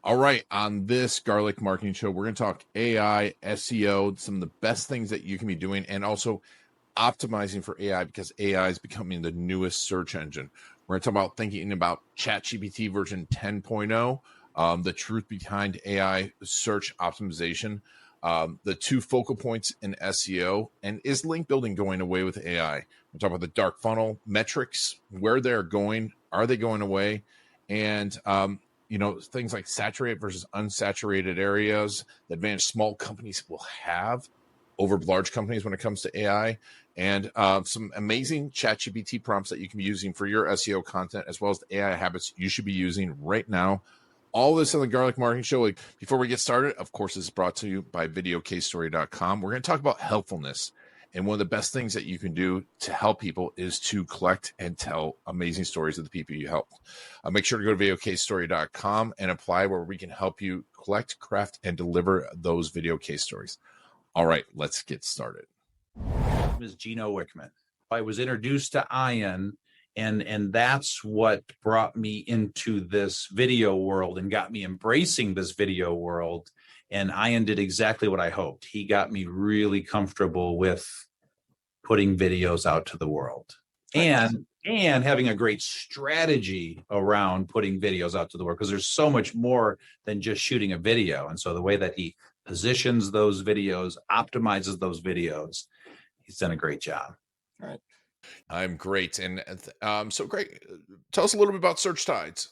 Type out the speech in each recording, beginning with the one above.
All right, on this Garlic Marketing Show, we're going to talk AI, SEO, some of the best things that you can be doing, and also optimizing for AI because AI is becoming the newest search engine. We're going to talk about thinking about ChatGPT version 10.0, the truth behind AI search optimization, the two focal points in SEO, and is link building going away with AI? We'll talk about the dark funnel metrics, where they're going, are they going away, and things like saturated versus unsaturated areas, the advantage small companies will have over large companies when it comes to AI, and some amazing ChatGPT prompts that you can be using for your SEO content, as well as the AI habits you should be using right now. All this on the Garlic Marketing Show. Before we get started, of course, this is brought to you by videocasestory.com. We're going to talk about helpfulness. And one of the best things that you can do to help people is to collect and tell amazing stories of the people you help. Make sure to go to videocasestory.com and apply, where we can help you collect, craft, and deliver those video case stories. All right, let's get started. My name is Gino Wickman. I was introduced to Ian, and that's what brought me into this video world and got me embracing this video world. And Ian did exactly what I hoped. He got me really comfortable with putting videos out to the world and having a great strategy around putting videos out to the world, because there's so much more than just shooting a video. And so the way that he positions those videos, optimizes those videos, he's done a great job. All right. I'm great. And so great. Tell us a little bit about SearchTides.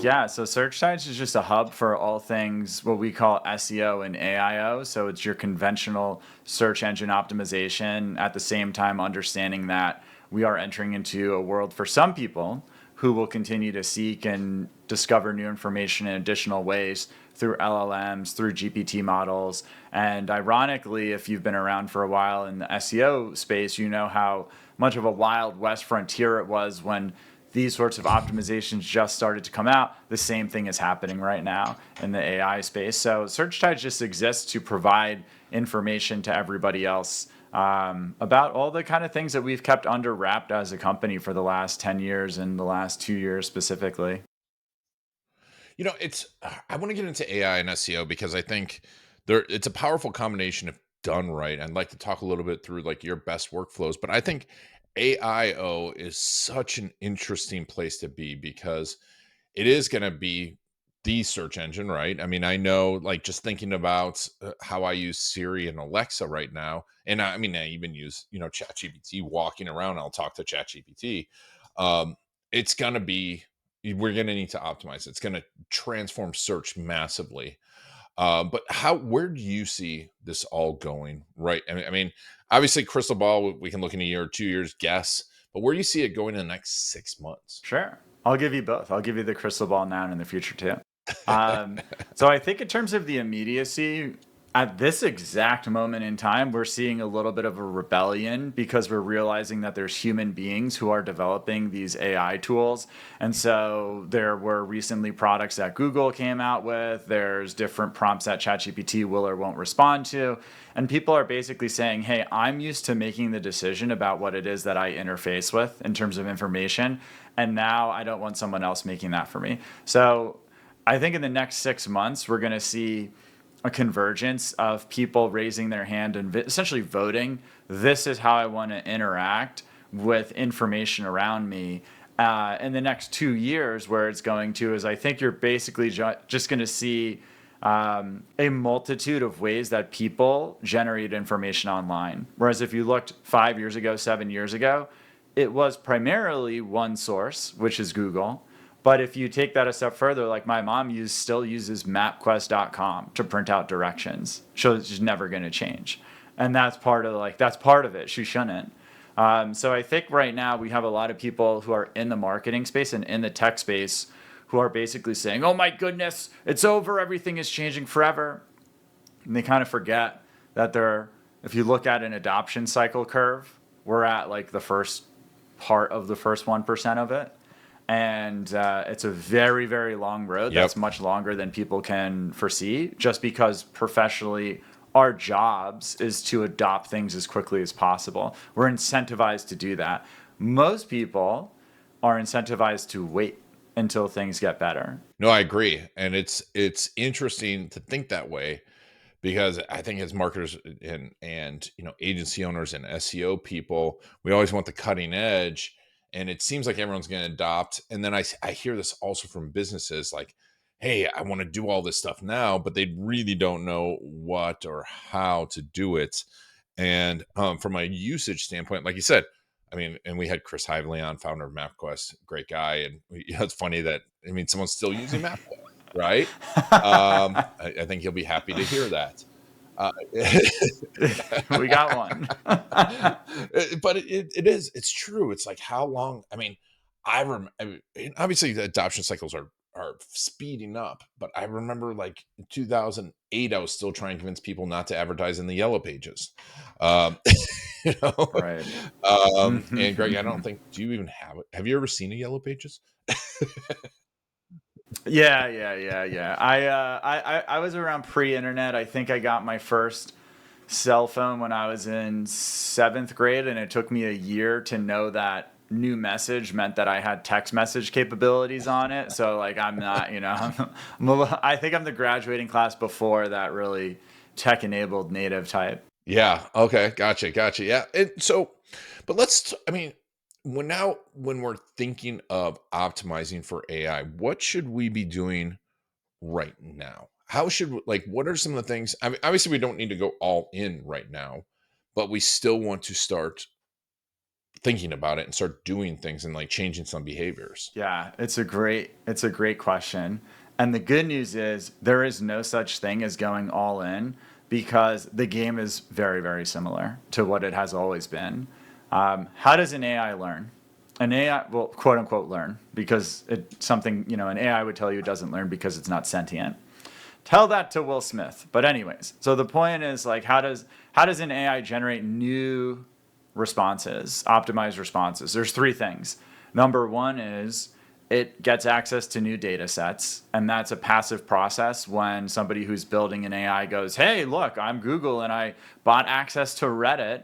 Yeah, so SearchTides is just a hub for all things what we call SEO and AIO. So it's your conventional search engine optimization, at the same time understanding that we are entering into a world for some people who will continue to seek and discover new information in additional ways through LLMs, through GPT models. And ironically, if you've been around for a while in the SEO space, you know how much of a Wild West frontier it was when these sorts of optimizations just started to come out. The same thing is happening right now in the AI space. So SearchTides just exists to provide information to everybody else about all the kind of things that we've kept under wrapped as a company for the last 10 years and the last 2 years specifically. I want to get into AI and SEO because I think it's a powerful combination if done right. I'd like to talk a little bit through like your best workflows, but I think AIO is such an interesting place to be because it is going to be the search engine, right? I mean, I know, like, just thinking about how I use Siri and Alexa right now, and I even use, ChatGPT walking around. I'll talk to ChatGPT. It's going to be, we're going to need to optimize. It's going to transform search massively. But where do you see this all going? Right. I mean, obviously crystal ball, we can look in a year or 2 years, guess, but where do you see it going in the next 6 months? Sure. I'll give you both. I'll give you the crystal ball now and in the future too. So I think in terms of the immediacy, at this exact moment in time, we're seeing a little bit of a rebellion because we're realizing that there's human beings who are developing these AI tools. And so there were recently products that Google came out with. There's different prompts that ChatGPT will or won't respond to. And people are basically saying, hey, I'm used to making the decision about what it is that I interface with in terms of information. And now I don't want someone else making that for me. So I think in the next 6 months, we're going to see a convergence of people raising their hand and essentially voting. This is how I want to interact with information around me. In the next 2 years, where it's going to is I think you're basically just going to see a multitude of ways that people generate information online. Whereas if you looked 5 years ago, 7 years ago, it was primarily one source, which is Google. But if you take that a step further, like my mom still uses mapquest.com to print out directions. She's never going to change. And that's part of it. She shouldn't. So I think right now we have a lot of people who are in the marketing space and in the tech space who are basically saying, oh my goodness, it's over. Everything is changing forever. And they kind of forget that if you look at an adoption cycle curve, we're at like the first part of the first 1% of it. And it's a very, very long road. Yep. That's much longer than people can foresee, just because professionally our jobs is to adopt things as quickly as possible. We're incentivized to do that. Most people are incentivized to wait until things get better. No, I agree, and it's interesting to think that way because I think as marketers and agency owners and SEO people, we always want the cutting edge, and it seems like everyone's going to adopt. And then I hear this also from businesses like, "Hey, I want to do all this stuff now," but they really don't know what or how to do it. And from a usage standpoint, like you said, I mean, and we had Chris Hively on, founder of MapQuest, great guy, and it's funny that someone's still using MapQuest, right? I think he'll be happy to hear that. We got one. But it's true. It's like how long? Obviously the adoption cycles are speeding up, but I remember like in 2008, I was still trying to convince people not to advertise in the yellow pages. Um, you know, Right. and Greg, I don't think, do you even have it? Have you ever seen a yellow pages? Yeah. I was around pre-internet. I think I got my first cell phone when I was in 7th grade, and it took me a year to know that new message meant that I had text message capabilities on it. So like I'm not, I think I'm the graduating class before that really tech-enabled native type. Yeah. Okay. Gotcha. Yeah. And so, but when we're thinking of optimizing for AI, what should we be doing right now? What are some of the things? I mean, obviously, we don't need to go all in right now, but we still want to start thinking about it and start doing things and like changing some behaviors. Yeah, it's a great question. And the good news is there is no such thing as going all in because the game is very, very similar to what it has always been. How does an AI learn? An AI, well, quote unquote, learn because it's something, an AI would tell you it doesn't learn because it's not sentient. Tell that to Will Smith. But anyways, so the point is like, how does an AI generate new responses, optimized responses? There's 3 things. Number 1 is it gets access to new data sets, and that's a passive process when somebody who's building an AI goes, hey, look, I'm Google and I bought access to Reddit,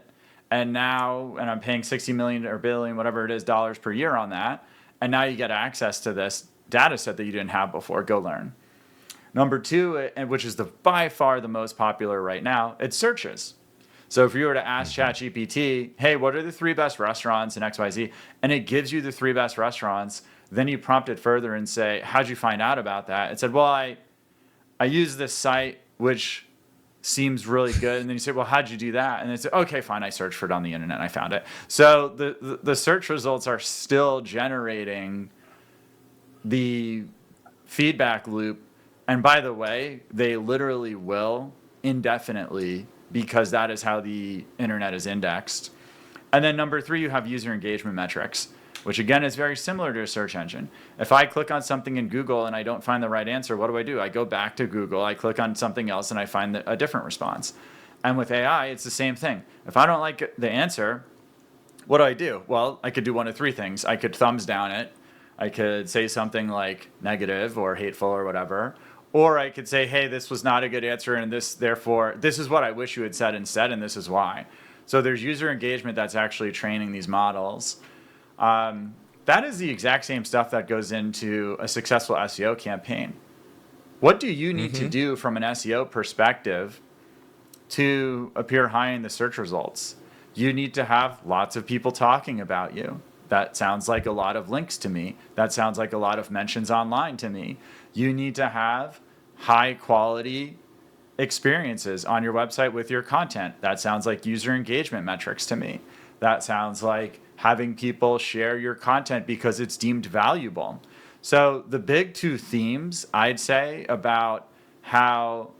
and I'm paying 60 million or billion, whatever it is, dollars per year on that, and now you get access to this data set that you didn't have before. Go learn. Number 2, and which is by far the most popular right now, it's searches. So if you were to ask ChatGPT, hey, what are the 3 best restaurants in XYZ? And it gives you the 3 best restaurants, then you prompt it further and say, how'd you find out about that? It said, well, I use this site, which seems really good. And then you say, well, how'd you do that? And they say, okay, fine. I searched for it on the internet and I found it. So the search results are still generating the feedback loop. And by the way, they literally will indefinitely because that is how the internet is indexed. And then number 3, you have user engagement metrics, which again is very similar to a search engine. If I click on something in Google and I don't find the right answer, what do? I go back to Google, I click on something else and I find a different response. And with AI, it's the same thing. If I don't like the answer, what do? Well, I could do one of 3 things. I could thumbs down it. I could say something like negative or hateful or whatever. Or I could say, hey, this was not a good answer, and therefore, this is what I wish you had said instead, and this is why. So there's user engagement that's actually training these models. That is the exact same stuff that goes into a successful SEO campaign. What do you need to do from an SEO perspective to appear high in the search results? You need to have lots of people talking about you. That sounds like a lot of links to me. That sounds like a lot of mentions online to me. You need to have high quality experiences on your website with your content. That sounds like user engagement metrics to me. That sounds like having people share your content because it's deemed valuable. So the big 2 themes I'd say about how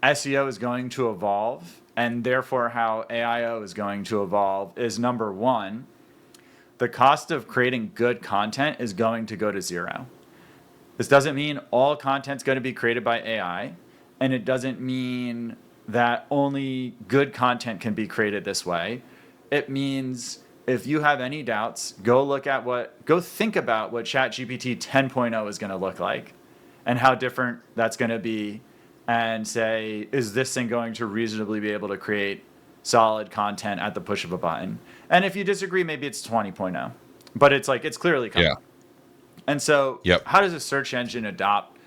SEO is going to evolve and therefore how AIO is going to evolve is number 1, the cost of creating good content is going to go to 0. This doesn't mean all content's going to be created by AI, and it doesn't mean that only good content can be created this way. It means if you have any doubts, go think about what ChatGPT 10.0 is going to look like and how different that's going to be, and say, is this thing going to reasonably be able to create solid content at the push of a button? And if you disagree, maybe it's 20.0, but it's clearly coming. Yeah. And so Yep. how does a search engine adopt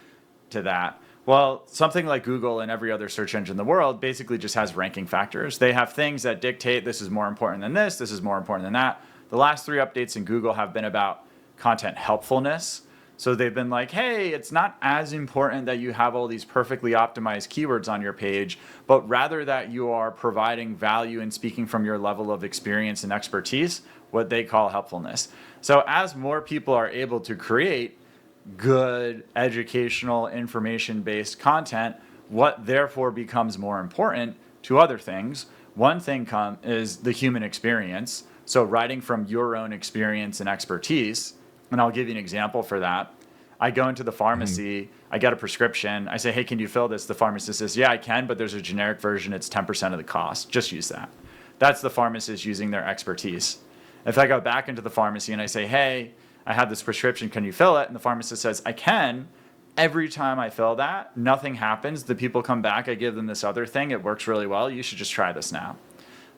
to that? Well, something like Google and every other search engine in the world basically just has ranking factors. They have things that dictate this is more important than this is more important than that. The last 3 updates in Google have been about content helpfulness. So they've been like, hey, it's not as important that you have all these perfectly optimized keywords on your page, but rather that you are providing value and speaking from your level of experience and expertise, what they call helpfulness. So as more people are able to create good educational information-based content, what therefore becomes more important to other things. One thing is the human experience. So writing from your own experience and expertise. And I'll give you an example for that. I go into the pharmacy, I get a prescription. I say, hey, can you fill this? The pharmacist says, yeah, I can, but there's a generic version. It's 10% of the cost. Just use that. That's the pharmacist using their expertise. If I go back into the pharmacy and I say, hey, I have this prescription, can you fill it? And the pharmacist says, I can. Every time I fill that, nothing happens. The people come back, I give them this other thing. It works really well. You should just try this now.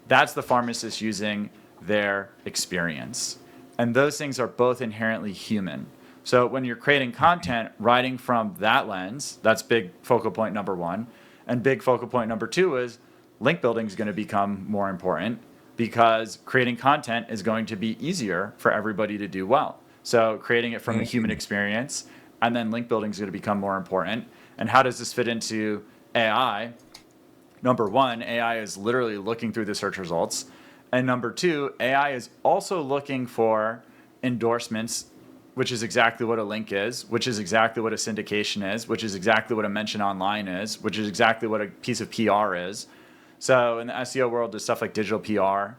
That's the pharmacist using their experience. And those things are both inherently human. So when you're creating content, writing from that lens, that's big focal point number 1. And big focal point number 2 is link building is going to become more important because creating content is going to be easier for everybody to do well. So creating it from a human experience, and then link building is going to become more important. And how does this fit into AI? Number 1, AI is literally looking through the search results. And number 2, AI is also looking for endorsements, which is exactly what a link is, which is exactly what a syndication is, which is exactly what a mention online is, which is exactly what a piece of PR is. So in the SEO world, there's stuff like digital PR,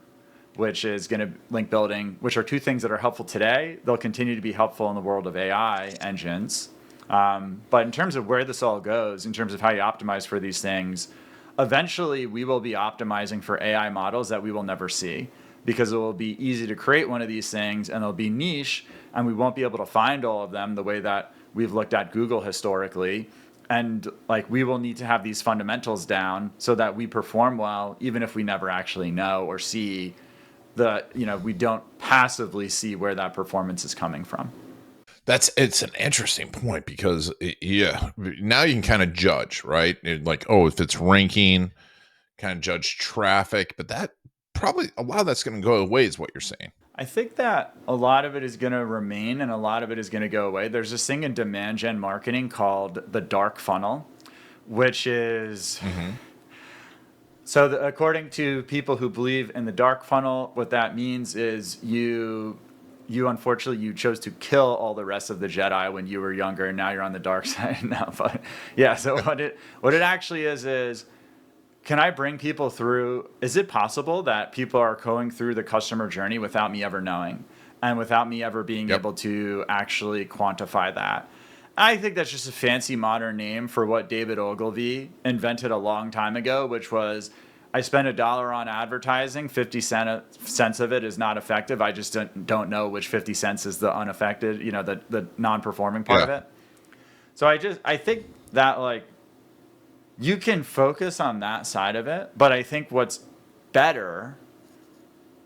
which is going to link building, which are 2 things that are helpful today. They'll continue to be helpful in the world of AI engines. But in terms of where this all goes, in terms of how you optimize for these things, eventually we will be optimizing for AI models that we will never see because it will be easy to create one of these things and it'll be niche and we won't be able to find all of them the way that we've looked at Google historically. And like we will need to have these fundamentals down so that we perform well, even if we never actually know or see we don't passively see where that performance is coming from. It's an interesting point because now you can kind of judge, right? Like, oh, if it's ranking, kind of judge traffic, but that probably a lot of that's going to go away is what you're saying. I think that a lot of it is going to remain and a lot of it is going to go away. There's this thing in demand gen marketing called the dark funnel, which is so according to people who believe in the dark funnel, what that means is you unfortunately you chose to kill all the rest of the Jedi when you were younger and now you're on the dark side now. But yeah, so what it actually is can I bring people through? Is it possible that people are going through the customer journey without me ever knowing and without me ever being able to actually quantify that? I think that's just a fancy modern name for what David Ogilvy invented a long time ago, which was I spend $1 on advertising, 50 cents of it is not effective. I just don't know which 50 cents is the unaffected, the non-performing part of it. So I think that like you can focus on that side of it, but I think what's better,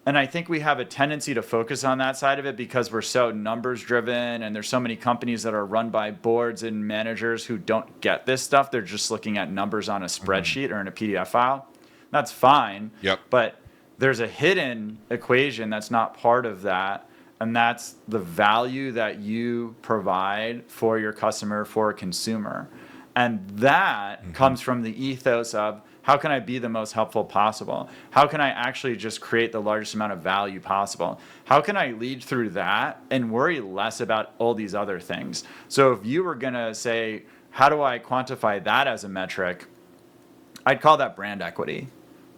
and I think we have a tendency to focus on that side of it because we're so numbers driven and there's so many companies that are run by boards and managers who don't get this stuff. They're just looking at numbers on a spreadsheet or in a PDF file. That's fine. But there's a hidden equation that's not part of that. And that's the value that you provide for your customer, for a consumer. And that comes from the ethos of how can I be the most helpful possible? How can I actually just create the largest amount of value possible? How can I lead through that and worry less about all these other things? So if you were going to say, how do I quantify that as a metric? I'd call that brand equity.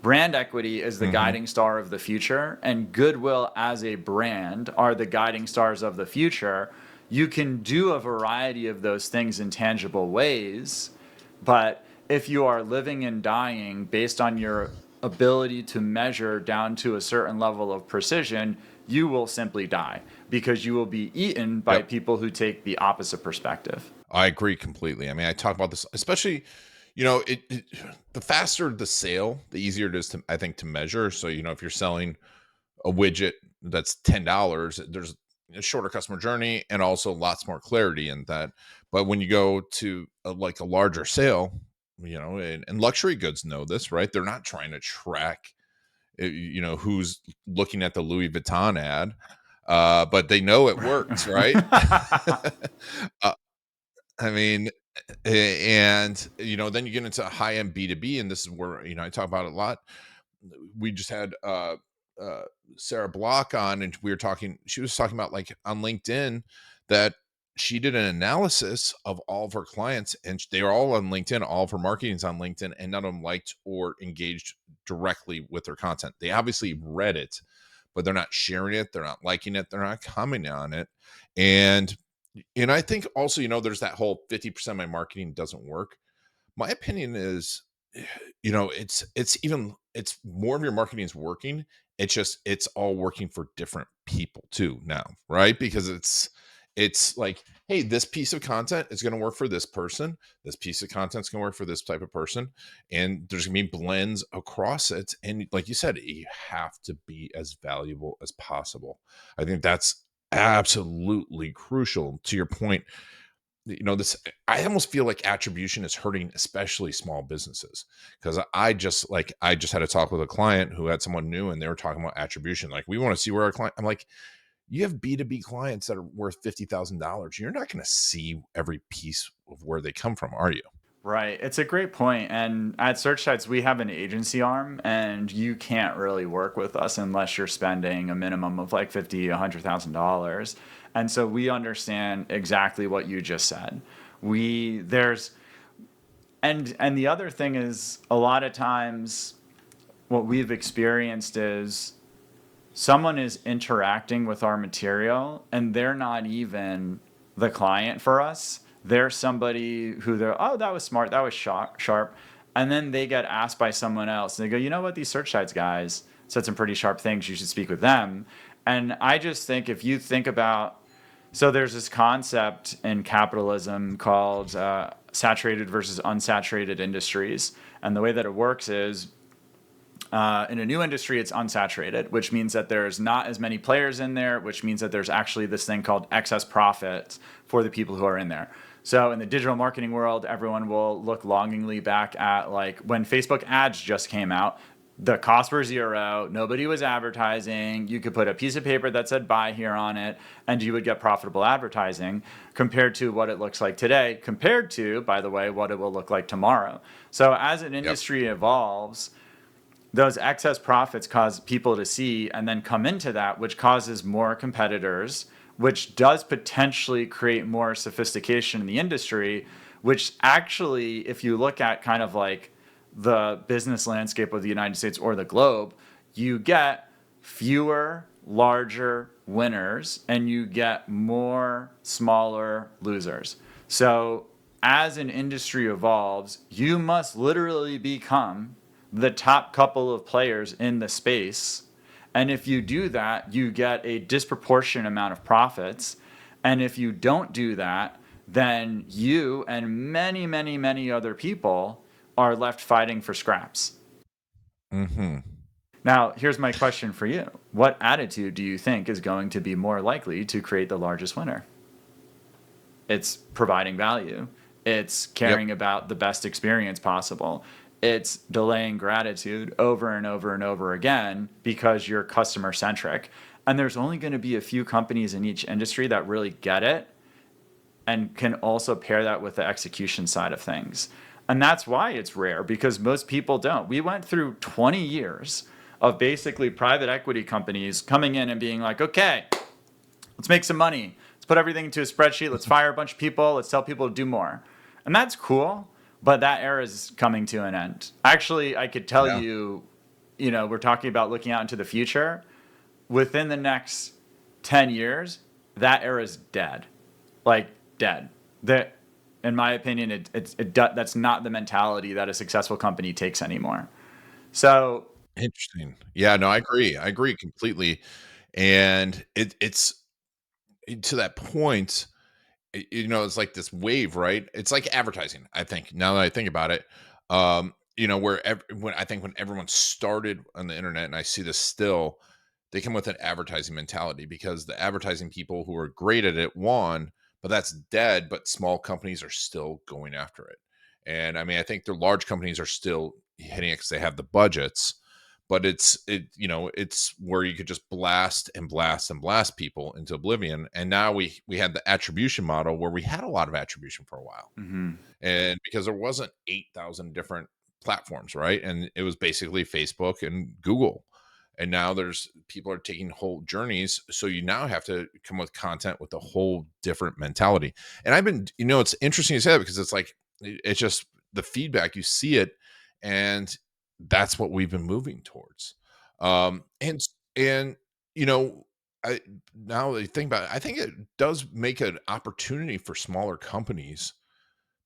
Brand equity is the guiding star of the future, and goodwill as a brand are the guiding stars of the future. You can do a variety of those things in tangible ways, but if you are living and dying based on your ability to measure down to a certain level of precision, you will simply die because you will be eaten by people who take the opposite perspective. I agree completely. I mean, I talk about this, especially, the faster the sale, the easier it is to measure. So, if you're selling a widget that's $10, there's a shorter customer journey and also lots more clarity in that. But when you go to like a larger sale, and luxury goods know this, right? They're not trying to track, who's looking at the Louis Vuitton ad, but they know it works, right? uh, I mean, and then you get into high end B2B, and this is where I talk about it a lot. We just had uh Sarah Block on, and she was talking about, like, on LinkedIn, that she did an analysis of all of her clients, and they are all on LinkedIn. All of her marketing is on LinkedIn, and none of them liked or engaged directly with her content. They obviously read it, but they're not sharing it, they're not liking it, they're not commenting on it. And I think also, there's that whole 50% of my marketing doesn't work. My opinion is, it's more of your marketing is working. It's all working for different people too now, right? Because it's like, hey, this piece of content is going to work for this person. This piece of content is going to work for this type of person. And there's going to be blends across it. And like you said, you have to be as valuable as possible. I think that's absolutely crucial. To your point, this, I almost feel like attribution is hurting especially small businesses, because I just had a talk with a client who had someone new, and they were talking about attribution. Like, we want to see where our client, I'm like, you have B2B clients that are worth $50,000. You're not going to see every piece of where they come from, are you? Right. It's a great point. And at SearchTides, we have an agency arm, and you can't really work with us unless you're spending a minimum of like $100,000. And so we understand exactly what you just said. There's and the other thing is, a lot of times what we've experienced is someone is interacting with our material and they're not even the client for us. They're somebody who oh, that was smart, that was sharp. And then they get asked by someone else, and they go, you know what, these SearchTides guys said some pretty sharp things, you should speak with them. And I just think, if you think about, so there's this concept in capitalism called saturated versus unsaturated industries. And the way that it works is, in a new industry, it's unsaturated, which means that there's not as many players in there, which means that there's actually this thing called excess profits for the people who are in there. So in the digital marketing world, everyone will look longingly back at, like, when Facebook ads just came out. The costs were zero. Nobody was advertising. You could put a piece of paper that said buy here on it, and you would get profitable advertising, compared to what it looks like today, compared to, by the way, what it will look like tomorrow. So as an industry evolves, those excess profits cause people to see and then come into that, which causes more competitors, which does potentially create more sophistication in the industry, which actually, if you look at kind of like the business landscape of the United States or the globe, you get fewer, larger winners and you get more smaller losers. So as an industry evolves, you must literally become the top couple of players in the space. And if you do that, you get a disproportionate amount of profits. And if you don't do that, then you and many, many, many other people are left fighting for scraps. Mm-hmm. Now, here's my question for you. What attitude do you think is going to be more likely to create the largest winner? It's providing value. It's caring about the best experience possible. It's delaying gratitude over and over and over again because you're customer centric. And there's only going to be a few companies in each industry that really get it and can also pair that with the execution side of things. And that's why it's rare, because most people don't. We went through 20 years of basically private equity companies coming in and being like, okay, let's make some money. Let's put everything into a spreadsheet. Let's fire a bunch of people. Let's tell people to do more. And that's cool. But that era is coming to an end. Actually, I could tell you, we're talking about looking out into the future. Within the next 10 years, that era is dead. Like, dead. That, in my opinion, that's not the mentality that a successful company takes anymore. So Interesting. Yeah, no, I agree. I agree completely. And it's to that point, it's like this wave, right? It's like advertising, I think, now that I think about it. When everyone started on the internet, and I see this still, they come with an advertising mentality, because the advertising people who are great at it won, but that's dead. But small companies are still going after it. And I mean, I think the large companies are still hitting it because they have the budgets, but it's where you could just blast and blast and blast people into oblivion. And now we had the attribution model, where we had a lot of attribution for a while. Mm-hmm. And because there wasn't 8,000 different platforms, right? And it was basically Facebook and Google. And now there's people are taking whole journeys. So you now have to come with content with a whole different mentality. And I've been, it's interesting to say that, because it's like, it's just the feedback, you see it, and that's what we've been moving towards. And I now that I think about it, I think it does make an opportunity for smaller companies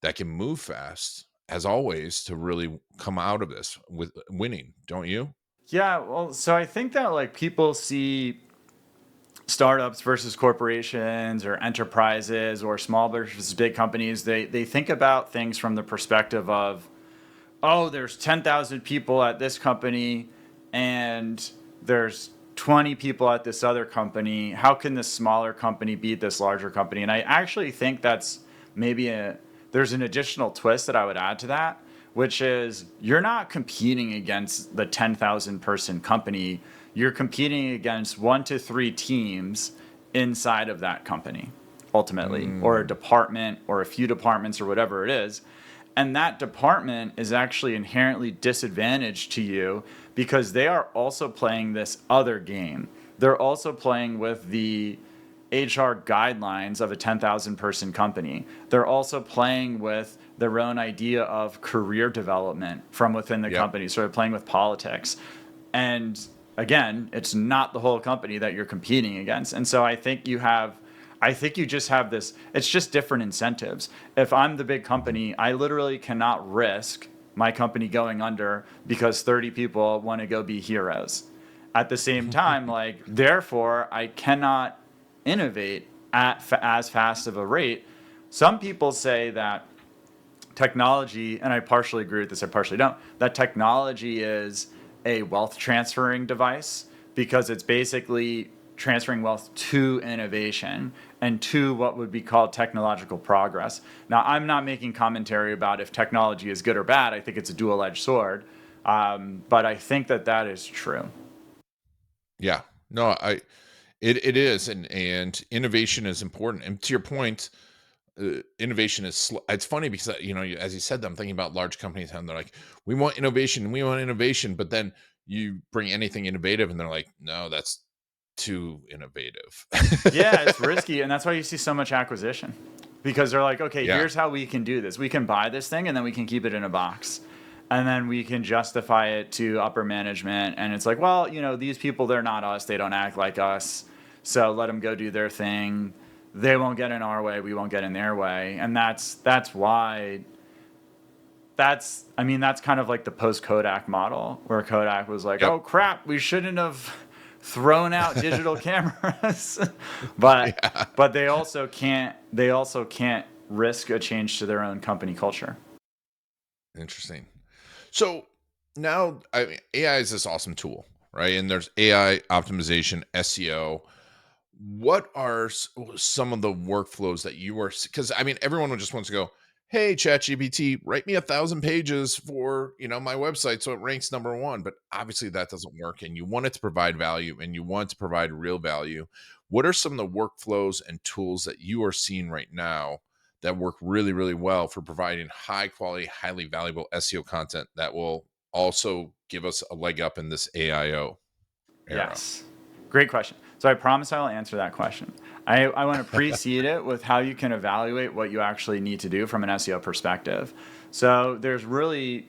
that can move fast, as always, to really come out of this with winning, don't you? Yeah, well, so I think that like people see startups versus corporations or enterprises or small versus big companies. They think about things from the perspective of, oh, there's 10,000 people at this company and there's 20 people at this other company. How can this smaller company beat this larger company? And I actually think that's maybe there's an additional twist that I would add to that, which is you're not competing against the 10,000 person company. You're competing against 1 to 3 teams inside of that company, ultimately, or a department or a few departments or whatever it is. And that department is actually inherently disadvantaged to you because they are also playing this other game. They're also playing with the HR guidelines of a 10,000 person company. They're also playing with their own idea of career development from within the company, sort of playing with politics. And again, it's not the whole company that you're competing against. And so I think you just have this, it's just different incentives. If I'm the big company, I literally cannot risk my company going under because 30 people want to go be heroes. At the same time, therefore, I cannot innovate at as fast of a rate. Some people say that technology, and I partially agree with this, I partially don't, that technology is a wealth transferring device because it's basically transferring wealth to innovation and to what would be called technological progress. Now, I'm not making commentary about if technology is good or bad. I think it's a dual-edged sword, but I think that is true. Yeah, no, it is, and innovation is important. And to your point, innovation is it's funny because as you said that, I'm thinking about large companies and they're like, we want innovation, but then you bring anything innovative and they're like, no, that's too innovative. Yeah, it's risky, and that's why you see so much acquisition, because they're like, okay, here's how we can do this. We can buy this thing and then we can keep it in a box, and then we can justify it to upper management, and it's like, well, these people, they're not us, they don't act like us, so let them go do their thing. They won't get in our way, we won't get in their way. And that's why that's kind of like the post Kodak model, where Kodak was like, oh crap, we shouldn't have thrown out digital cameras. but they also can't risk a change to their own company culture. Interesting. So now, AI is this awesome tool, right? And there's AI optimization, SEO. What are some of the workflows that you are, because everyone just wants to go, hey, ChatGPT, write me 1,000 pages for my website so it ranks number 1. But obviously that doesn't work, and you want it to provide value, and you want it to provide real value. What are some of the workflows and tools that you are seeing right now that work really, really well for providing high quality, highly valuable SEO content that will also give us a leg up in this AIO era? Yes. Great question. So I promise I will answer that question. I want to precede it with how you can evaluate what you actually need to do from an SEO perspective. So there's really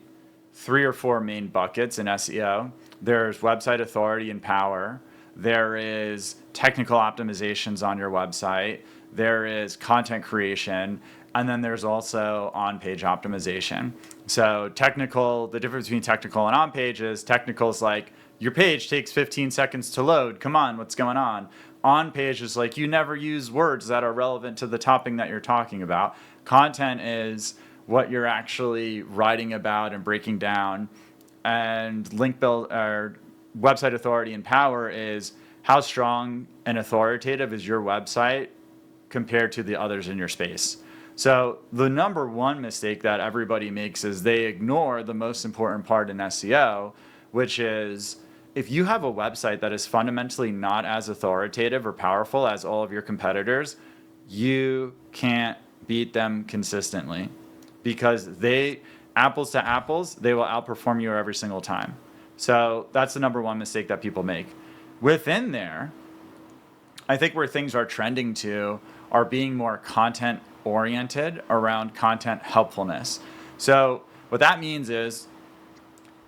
3 or 4 main buckets in SEO. There's website authority and power. There is technical optimizations on your website. There is content creation. And then there's also on-page optimization. So the difference between technical and on-page is technical is like, your page takes 15 seconds to load. Come on, what's going on? On-page is like, you never use words that are relevant to the topic that you're talking about. Content is what you're actually writing about and breaking down. And link build or website authority and power is how strong and authoritative is your website compared to the others in your space. So the number one mistake that everybody makes is they ignore the most important part in SEO, which is if you have a website that is fundamentally not as authoritative or powerful as all of your competitors, you can't beat them consistently, because they, apples to apples, they will outperform you every single time. So that's the number one mistake that people make. Within there, I think where things are trending to are being more content oriented around content helpfulness. So what that means is,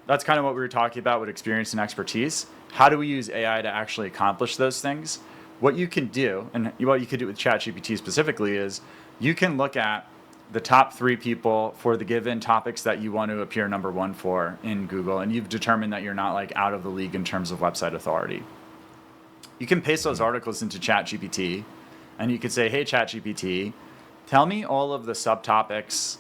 that's kind of what we were talking about with experience and expertise. How do we use AI to actually accomplish those things? What you can do, and what you could do with ChatGPT specifically, is you can look at the top 3 people for the given topics that you want to appear number 1 for in Google, and you've determined that you're not like out of the league in terms of website authority. You can paste those articles into ChatGPT, and you could say, hey, ChatGPT, tell me all of the subtopics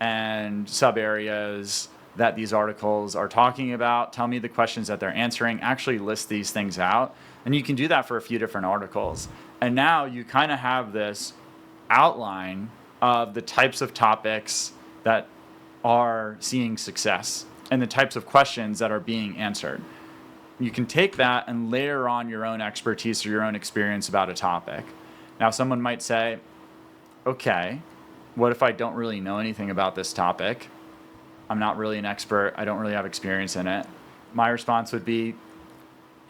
and sub areas that these articles are talking about. Tell me the questions that they're answering. Actually list these things out. And you can do that for a few different articles. And now you kind of have this outline of the types of topics that are seeing success and the types of questions that are being answered. You can take that and layer on your own expertise or your own experience about a topic. Now, someone might say, okay, what if I don't really know anything about this topic? I'm not really an expert. I don't really have experience in it. My response would be,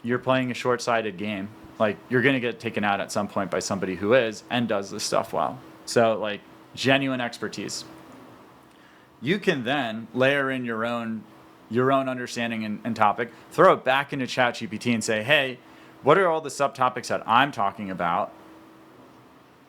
you're playing a short-sighted game. Like, you're going to get taken out at some point by somebody who is and does this stuff well. So, like, genuine expertise. You can then layer in your own understanding and topic, throw it back into ChatGPT and say, hey, what are all the subtopics that I'm talking about?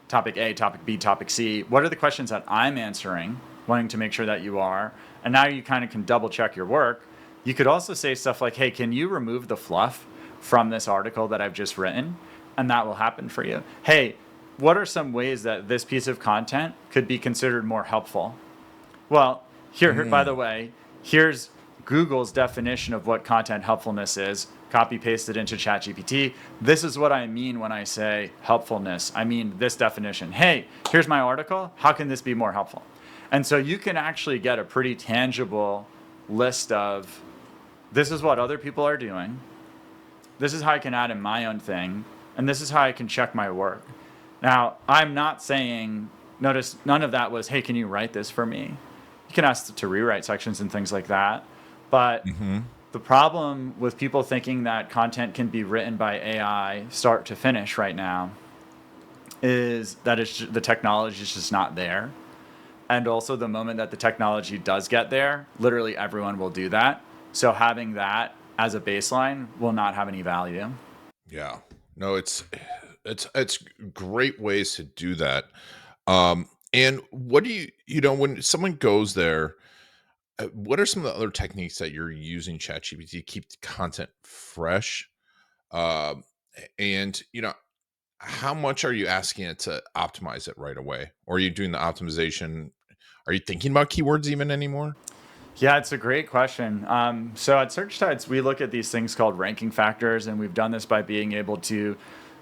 Topic A, topic B, topic C. What are the questions that I'm answering, wanting to make sure that you are? And now you kind of can double check your work. You could also say stuff like, hey, can you remove the fluff from this article that I've just written? And that will happen for you. Hey, what are some ways that this piece of content could be considered more helpful? Well, here, by the way, here's Google's definition of what content helpfulness is. Copy pasted into ChatGPT. This is what I mean when I say helpfulness. I mean this definition. Hey, here's my article. How can this be more helpful? And so you can actually get a pretty tangible list of, this is what other people are doing. This is how I can add in my own thing. And this is how I can check my work. Now, I'm not saying, notice none of that was, hey, can you write this for me? You can ask to rewrite sections and things like that. But the problem with people thinking that content can be written by AI start to finish right now is that the technology is just not there. And also the moment that the technology does get there, literally everyone will do that. So having that as a baseline will not have any value. Yeah. No, it's great ways to do that. And what do when someone goes there, what are some of the other techniques that you're using ChatGPT to keep the content fresh? Um, and how much are you asking it to optimize it right away? Or are you doing the optimization? Are you thinking about keywords even anymore? Yeah, it's a great question. So at SearchTides, we look at these things called ranking factors, and we've done this by being able to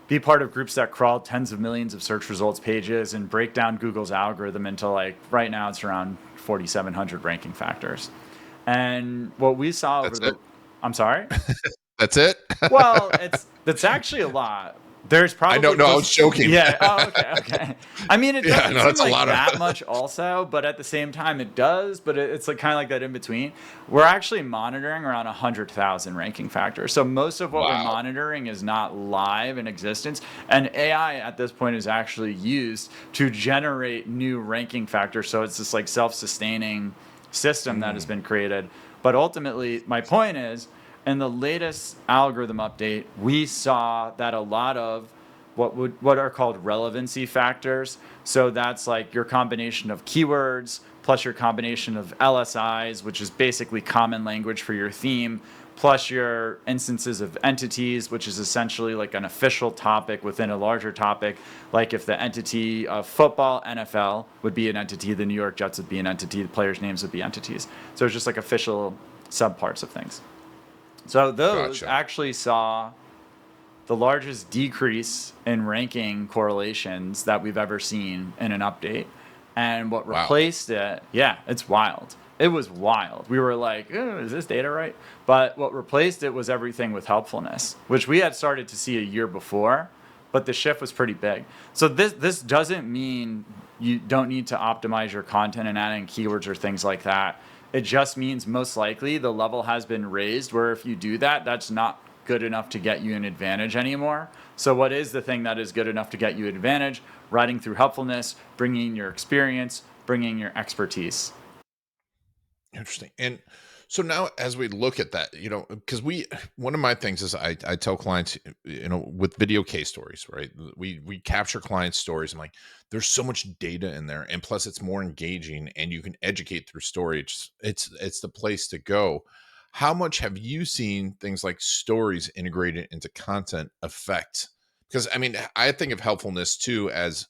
be part of groups that crawl tens of millions of search results pages and break down Google's algorithm into, like, right now it's around 4,700 ranking factors. And what we saw over the... I'm sorry? That's it? Well, that's actually a lot. There's probably... I don't know. I was joking. Yeah. Oh, okay. I mean, it doesn't that's seem a like lot that much also, but at the same time it does, but it's like kind of like that in between. We're actually monitoring around 100,000 ranking factors. So most of what we're monitoring is not live in existence. And AI at this point is actually used to generate new ranking factors. So it's this like self-sustaining system that has been created. But ultimately, my point is, in the latest algorithm update, we saw that a lot of what are called relevancy factors. So that's like your combination of keywords plus your combination of LSIs, which is basically common language for your theme, plus your instances of entities, which is essentially like an official topic within a larger topic. Like if the entity of football, NFL, would be an entity, the New York Jets would be an entity, the players' names would be entities. So it's just like official subparts of things. So those actually saw the largest decrease in ranking correlations that we've ever seen in an update. And what Wow. replaced it, yeah, it's wild. It was wild. We were like, oh, is this data right? But what replaced it was everything with helpfulness, which we had started to see a year before, but the shift was pretty big. So this doesn't mean you don't need to optimize your content and add in keywords or things like that. It just means most likely the level has been raised where if you do that, that's not good enough to get you an advantage anymore. So what is the thing that is good enough to get you an advantage? Writing through helpfulness, bringing your experience, bringing your expertise. Interesting. And so now as we look at that, because one of my things is I tell clients, with video case stories, right? We capture client stories. I'm like, there's so much data in there. And plus it's more engaging and you can educate through story. It's the place to go. How much have you seen things like stories integrated into content affect? Because I think of helpfulness too as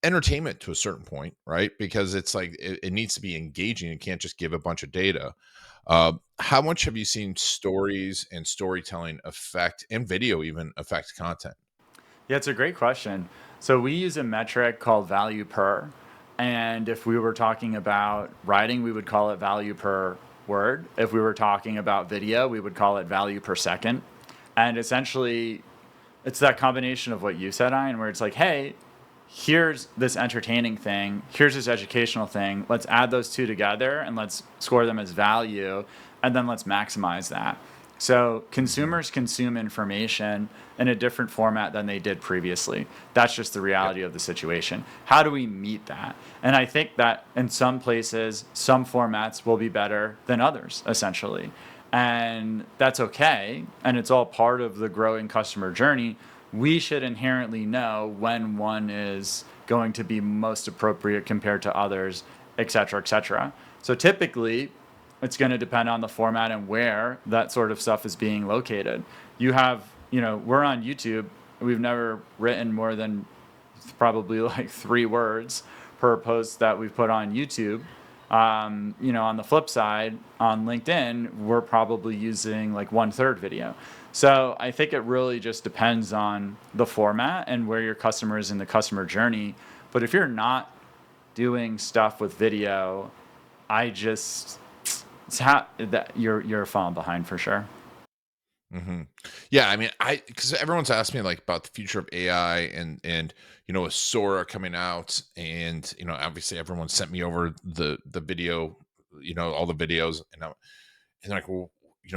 entertainment to a certain point, right? Because it's like it needs to be engaging. It can't just give a bunch of data. How much have you seen stories and storytelling affect, and video even affect content? Yeah, it's a great question. So we use a metric called value per. And if we were talking about writing, we would call it value per word. If we were talking about video, we would call it value per second. And essentially, it's that combination of what you said, Ian, where it's like, hey, here's this entertaining thing, here's this educational thing. Let's add those two together and let's score them as value, and then let's maximize that. So consumers consume information in a different format than they did previously. That's just the reality of the situation. How do we meet that? And I think that in some places, some formats will be better than others, essentially. And that's okay. And it's all part of the growing customer journey. We should inherently know when one is going to be most appropriate compared to others, et cetera, et cetera. So typically, it's going to depend on the format and where that sort of stuff is being located. You have, we're on YouTube. We've never written more than probably like 3 words per post that we've put on YouTube. On the flip side, on LinkedIn, we're probably using like 1/3 video. So I think it really just depends on the format and where your customer is in the customer journey. But if you're not doing stuff with video, that you're falling behind for sure. Mm-hmm. Yeah, because everyone's asked me like about the future of AI and with Sora coming out, and obviously everyone sent me over the video, all the videos, and they're like, well,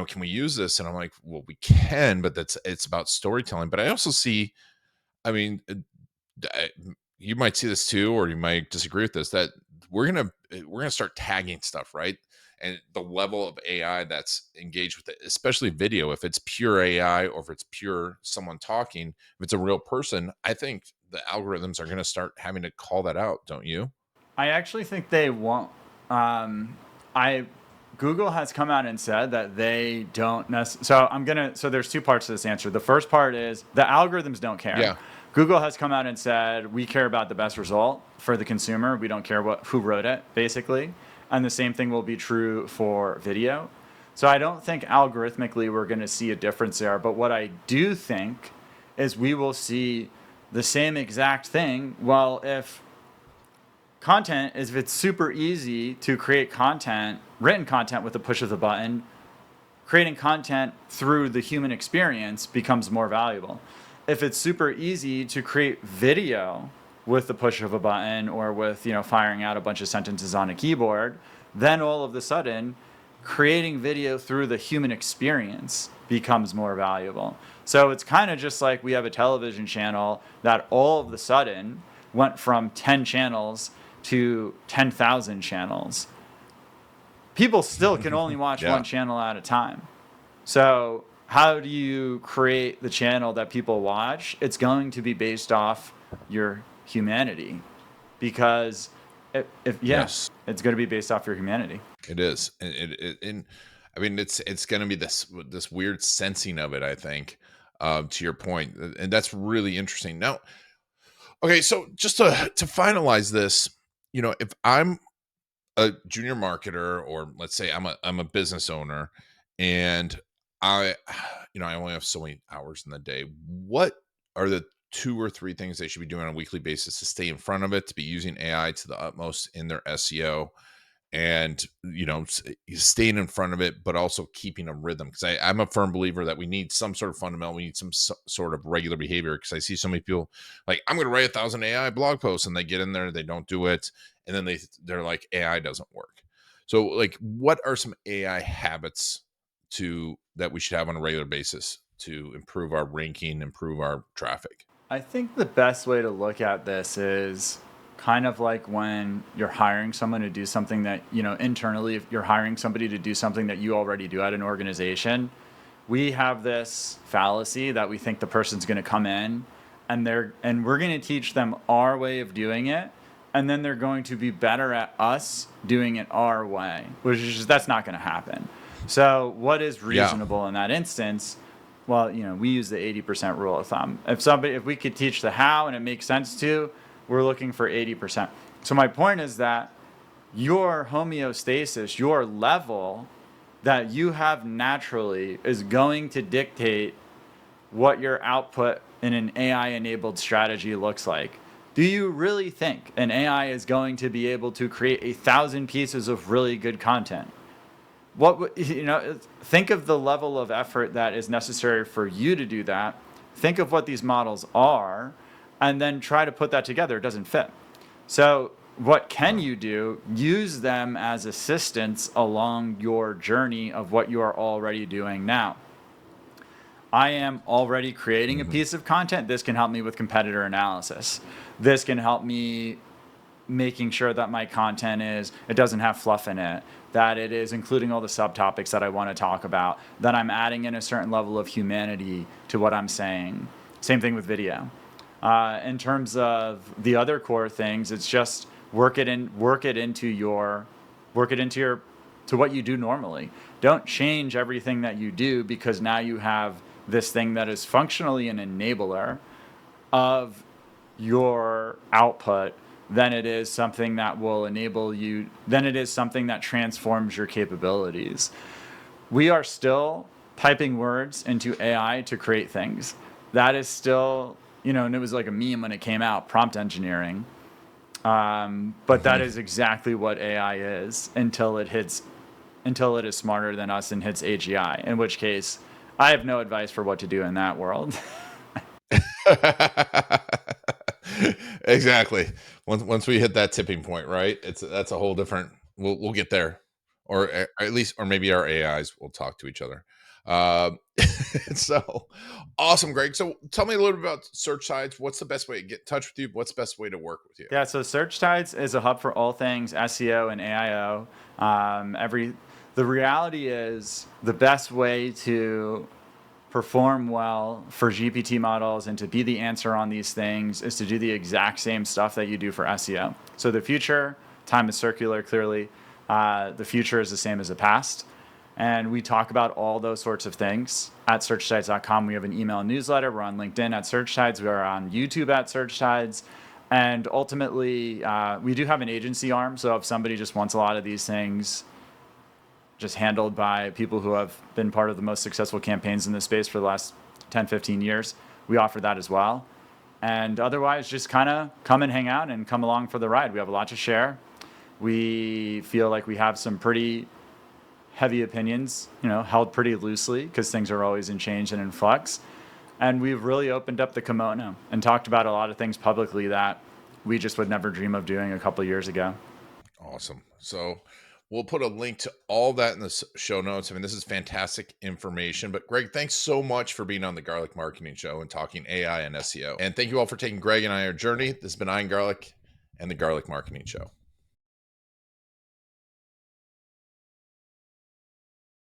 can we use this? And I'm like, well, we can, but it's about storytelling. But I also see, I mean, I- you might see this too, or you might disagree with this, that we're gonna start tagging stuff, right? And the level of AI that's engaged with it, especially video, if it's pure AI or if it's pure someone talking, if it's a real person, I think the algorithms are going to start having to call that out, don't you? I actually think they won't. I Google has come out and said that they don't necessarily. So there's 2 parts to this answer. The first part is the algorithms don't care. Yeah. Google has come out and said we care about the best result for the consumer. We don't care who wrote it, basically. And the same thing will be true for video. So I don't think algorithmically we're going to see a difference there. But what I do think is we will see the same exact thing. Well, if it's super easy to create written content with the push of the button, creating content through the human experience becomes more valuable. If it's super easy to create video with the push of a button or with firing out a bunch of sentences on a keyboard, then all of a sudden creating video through the human experience becomes more valuable. So it's kind of just like we have a television channel that all of a sudden went from 10 channels to 10,000 channels. People still can only watch one channel at a time. So how do you create the channel that people watch? It's going to be based off your humanity, because it's going to be based off your humanity. It is, and it's going to be this weird sensing of it, I think, to your point, and that's really interesting. Now, okay, so just to finalize this, if I'm a junior marketer, or let's say I'm a business owner, and I, I only have so many hours in the day. What are the 2 or 3 things they should be doing on a weekly basis to stay in front of it, to be using AI to the utmost in their SEO, and staying in front of it, but also keeping a rhythm? Because I'm a firm believer that we need some sort of fundamental, we need some sort of regular behavior. Because I see so many people like, I'm going to write 1,000 AI blog posts, and they get in there, they don't do it, and then they're like, AI doesn't work. So, like, what are some AI habits that we should have on a regular basis to improve our ranking, improve our traffic? I think the best way to look at this is kind of like when you're hiring someone to do something that, internally, if you're hiring somebody to do something that you already do at an organization, we have this fallacy that we think the person's going to come in and we're going to teach them our way of doing it, and then they're going to be better at us doing it our way, which is just, that's not going to happen. So what is reasonable in that instance? Well, we use the 80% rule of thumb. If we could teach the how and it makes sense to, we're looking for 80%. So my point is that your homeostasis, your level that you have naturally, is going to dictate what your output in an AI-enabled strategy looks like. Do you really think an AI is going to be able to create 1,000 pieces of really good content? Think of the level of effort that is necessary for you to do that. Think of what these models are, and then try to put that together. It doesn't fit. So what can you do? Use them as assistants along your journey of what you are already doing now. I am already creating a piece of content. This can help me with competitor analysis. This can help me making sure that my content it doesn't have fluff in it, that it is including all the subtopics that I want to talk about, that I'm adding in a certain level of humanity to what I'm saying. Same thing with video. In terms of the other core things, it's just work it into what you do normally. Don't change everything that you do because now you have this thing that is functionally an enabler of your output. Then it is something that will enable you, then it is something that transforms your capabilities. We are still typing words into AI to create things. That is still, and it was like a meme when it came out, prompt engineering. But that is exactly what AI is until it is smarter than us and hits AGI, in which case I have no advice for what to do in that world. Exactly. Once we hit that tipping point, right? That's a whole different. We'll get there, or at least, or maybe our AIs will talk to each other. So awesome, Greg. So tell me a little bit about SearchTides. What's the best way to get in touch with you? What's the best way to work with you? Yeah, so SearchTides is a hub for all things SEO and AIO. The reality is the best way to perform well for GPT models and to be the answer on these things is to do the exact same stuff that you do for SEO. So the future, time is circular, clearly. The future is the same as the past. And we talk about all those sorts of things at SearchTides.com. We have an email newsletter. We're on LinkedIn at SearchTides. We are on YouTube at SearchTides. And ultimately, we do have an agency arm. So if somebody just wants a lot of these things just handled by people who have been part of the most successful campaigns in this space for the last 10, 15 years, we offer that as well. And otherwise, just kind of come and hang out and come along for the ride. We have a lot to share. We feel like we have some pretty heavy opinions, held pretty loosely because things are always in change and in flux. And we've really opened up the kimono and talked about a lot of things publicly that we just would never dream of doing a couple of years ago. Awesome. So we'll put a link to all that in the show notes. I mean, this is fantastic information. But Greg, thanks so much for being on the Garlic Marketing Show and talking AI and SEO. And thank you all for taking Greg and I on our journey. This has been Ian Garlic and the Garlic Marketing Show.